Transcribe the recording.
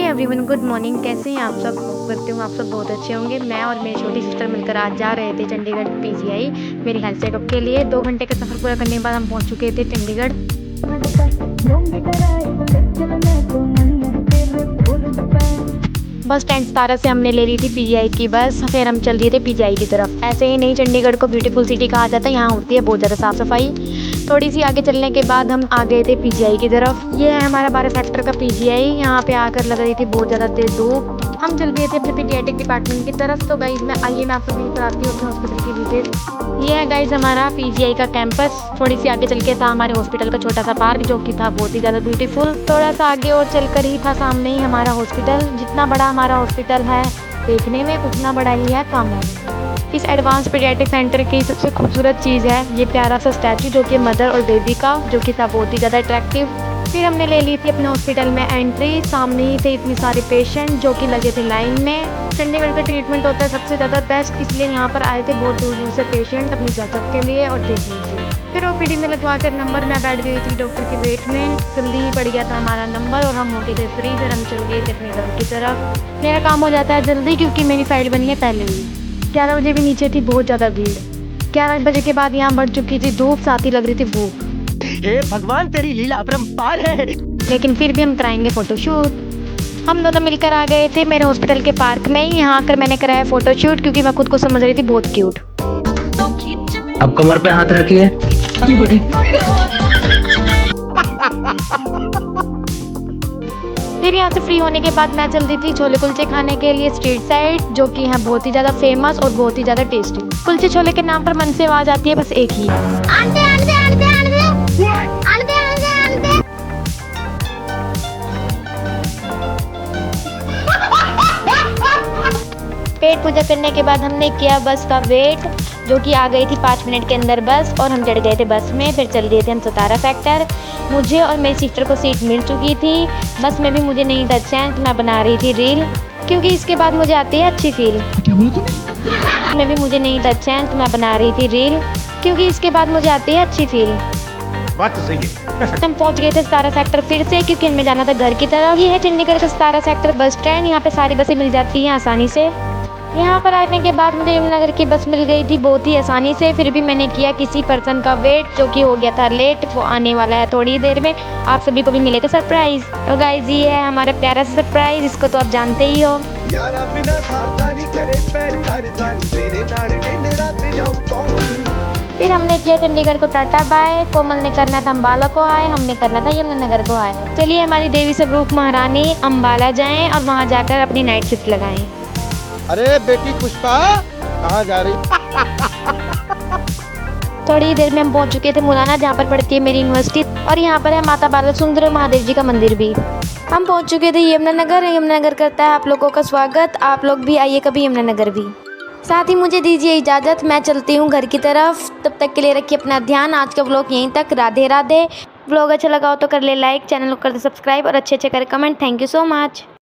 Everyone, good morning. कैसे हैं आप सब? करती हूँ आप सब बहुत अच्छे होंगे। मैं और मेरी छोटी सिस्टर मिलकर आज जा रहे थे चंडीगढ़ पीजीआई मेरी हेल्थ चेकअप के लिए। 2 घंटे का सफ़र पूरा करने के बाद हम पहुँच चुके थे चंडीगढ़। बस स्टैंड 17 से हमने ले ली थी पीजीआई की बस। फिर हम चल दिए थे पीजीआई की तरफ। ऐसे ही नहीं, चंडीगढ़ को ब्यूटीफुल सिटी कहा जाता है। यहाँ होती है बहुत ज़्यादा साफ़ सफाई। थोड़ी सी आगे चलने के बाद हम आ गए थे पीजीआई की तरफ। ये है हमारा 12 सेक्टर का पीजीआई। यहाँ पे आकर लग रही थी बहुत ज़्यादा तेज धूप। हम चल दिए थे अपने पीडियाट्रिक डिपार्टमेंट की तरफ। तो गाइज मैं आपको वहीं पर आती हूँ अपने हॉस्पिटल की डिटेल। ये है गाइज हमारा पीजीआई का कैंपस। थोड़ी सी आगे चल के था हमारे हॉस्पिटल का छोटा सा पार्क, जो कि था बहुत ही ज़्यादा ब्यूटीफुल। थोड़ा सा आगे और चलकर ही था सामने ही हमारा हॉस्पिटल। जितना बड़ा हमारा हॉस्पिटल है देखने में, उतना बड़ा ही है काम है। इस एडवांस पीडियाट्रिक सेंटर की सबसे खूबसूरत चीज़ है ये प्यारा सा स्टैचू, जो कि मदर और बेबी का, जो कि था बहुत ही ज़्यादा अट्रैक्टिव। फिर हमने ले ली थी अपने हॉस्पिटल में एंट्री। सामने ही थे इतने सारे पेशेंट जो कि लगे थे लाइन में। चंडीगढ़ का ट्रीटमेंट होता है सबसे ज़्यादा बेस्ट, इसलिए यहाँ पर आए थे बहुत दूर दूर से पेशेंट अपनी चेकअप के लिए और देखने के लिए। फिर ओपीडी में लगवा कर नंबर मैं बैठ गई थी डॉक्टर की वेट में। जल्दी ही पड़ गया था हमारा नंबर और हम हो गए थे फ्री। फिर हम चल गए थे अपने घर की तरफ। मेरा काम हो जाता है जल्दी क्योंकि मेरी फाइल बनी है पहले ही। 11 बजे भी नीचे थी बहुत ज़्यादा भीड़। 11 बजे के बाद यहाँ बढ़ चुकी थी धूप, साथ ही लग रही थी भूख। हे भगवान, तेरी लीला अपरंपार है। लेकिन फिर भी हम कराएंगे फ़ोटोशूट। हम दोनों मिलकर आ गए थे मेरे हॉस्पिटल के पार्क में ही। यहाँ आकर मैंने कराया फ़ोटोशूट क्योंकि मैं खुद को समझ रही थी बहुत क्यूट। अब कमर पे हाथ रखिए। फिर यहाँ से फ्री होने के बाद मैं चल दी थी छोले कुलचे खाने के लिए स्ट्रीट साइड, जो कि है बहुत ही ज़्यादा फेमस और बहुत ही ज़्यादा टेस्टी। कुलचे छोले के नाम पर मन से आवाज़ आती है बस एक ही, पेट पूजा करने के बाद हमने किया बस का वेट, जो कि आ गई थी 5 मिनट के अंदर बस। और हम चढ़ गए थे बस में। फिर चल दिए थे हम 17 सेक्टर। मुझे और मेरी सिस्टर को सीट मिल चुकी थी। बस में भी मुझे नहीं था चैन, तो मैं बना रही थी रील, क्योंकि इसके बाद मुझे आती है अच्छी फील। में भी मुझे नहीं था चैन, तो मैं बना रही थी रील, क्योंकि इसके बाद मुझे आती है अच्छी फील। बात तो सही है। हम पहुंच गए थे 17 सेक्टर फिर से, क्योंकि हमें जाना था घर की तरफ। ये है चंडीगढ़ का 17 सेक्टर बस स्टैंड। यहाँ पे सारी बसें मिल जाती हैं आसानी से। यहाँ पर आने के बाद मुझे यमुनानगर की बस मिल गई थी बहुत ही आसानी से। फिर भी मैंने किया किसी पर्सन का वेट, जो कि हो गया था लेट। वो आने वाला है थोड़ी देर में। आप सभी को भी मिलेगा सरप्राइज। तो गाइस ये है हमारा प्यारा सा सरप्राइज, इसको तो आप जानते ही हो। फिर हमने किया चंडीगढ़ को टाटा बाय। कोमल ने करना था अम्बाला को आए, हमने करना था यमुनानगर को आए। चलिए हमारी देवी स्वरूप महारानी अम्बाला जाएं और वहाँ जाकर अपनी नाइट शिफ्ट लगाएं। अरे बेटी पुष्पा, कहाँ जा रही? थोड़ी देर में हम पहुंच चुके थे मुलाना, जहाँ पर पड़ती है मेरी यूनिवर्सिटी। और यहाँ पर है माता बाला सुंदर महादेव जी का मंदिर भी। हम पहुंच चुके थे यमुनानगर। यमुनानगर करता है आप लोगों का स्वागत। आप लोग भी आइए कभी यमुनानगर भी। साथ ही मुझे दीजिए इजाज़त, मैं चलती हूँ घर की तरफ। तब तक के लिए रखिए अपना ध्यान। आज का व्लॉग यहीं तक। राधे राधे। व्लॉग अच्छा लगा हो तो कर ले लाइक, चैनल को कर दे सब्सक्राइब और अच्छे अच्छे कर comment. Thank you so much.